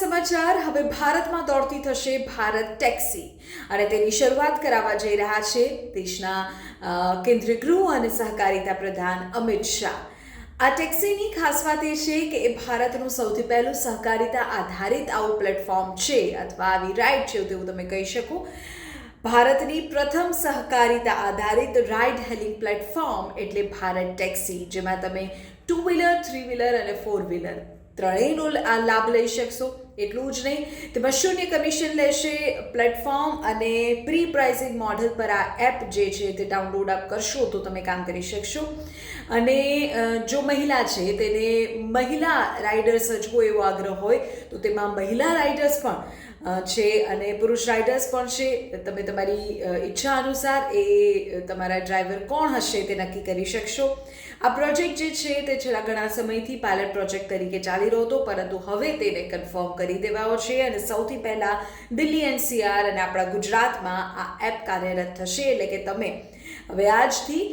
સમાચાર હવે ભારતમાં દોડતી થશે ભારત ટેક્સી અને તેની શરૂઆત કરાવવા જઈ રહ્યા છે દેશના કેન્દ્રીય ગૃહ અને સહકારિતા પ્રધાન અમિત શાહ। આ ટેક્સીની ખાસ વાત એ છે કે એ ભારતનું સૌથી પહેલું સહકારિતા આધારિત આવું પ્લેટફોર્મ છે અથવા આવી રાઇડ છે તેવું તમે કહી શકો। ભારતની પ્રથમ સહકારિતા આધારિત રાઇડ હેલિંગ પ્લેટફોર્મ એટલે ભારત ટેક્સી, જેમાં તમે 2 વ્હીલર, 3 વ્હીલર અને 4 વ્હીલર ત્રણેયનો લાભ લઈ શકશો। એટલું જ નહીં, તેમાં શૂન્ય કમિશન લેશે પ્લેટફોર્મ અને પ્રી પ્રાઇસિંગ મોડલ પર આ એપ જે છે તે ડાઉનલોડ આપ કરશો તો તમે કામ કરી શકશો। અને જો મહિલા છે તેને મહિલા રાઇડર્સ જ કોઈ એવો આગ્રહ હોય તો તેમાં મહિલા રાઇડર્સ પણ છે અને પુરુષ રાઇડર્સ પણ છે। તમે તમારી ઈચ્છા અનુસાર એ તમારા ડ્રાઈવર કોણ હશે તે નક્કી કરી શકશો। આ પ્રોજેક્ટ જે છે તે છેલ્લા ઘણા સમયથી પાયલટ પ્રોજેક્ટ તરીકે ચાલી રહ્યો હતો, પરંતુ હવે તેને કન્ફર્મ કરી દેવાયો છે અને સૌથી પહેલાં દિલ્હી એનસીઆર અને આપણા ગુજરાતમાં આ એપ કાર્યરત થશે। એટલે કે તમે હવે આજથી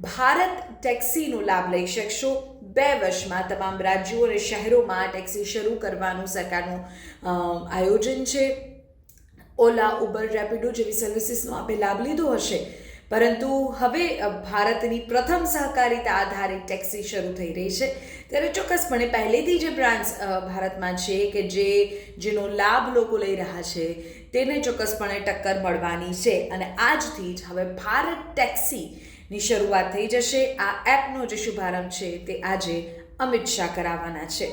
ભારત ટેક્સીનો લાભ લઈ શકશો। 2 વર્ષમાં તમામ રાજ્યો અને શહેરોમાં ટેક્સી શરૂ કરવાનું સરકારનું આયોજન છે। ઓલા, ઉબર, રેપિડો જેવી સર્વિસીસનો આપણે લાભ લીધો હશે, પરંતુ હવે ભારતની પ્રથમ સહકારિતા આધારિત ટેક્સી શરૂ થઈ રહી છે। ત્યારે ચોક્કસપણે પહેલેથી જે બ્રાન્ડ્સ ભારતમાં છે કે જેનો લાભ લોકો લઈ રહ્યા છે તેને ચોક્કસપણે ટક્કર મળવાની છે અને આજથી જ હવે ભારત ટેક્સીની શરૂઆત થઈ જશે। આ એપનો જે શુભારંભ છે તે આજે અમિત શાહ કરાવવાના છે।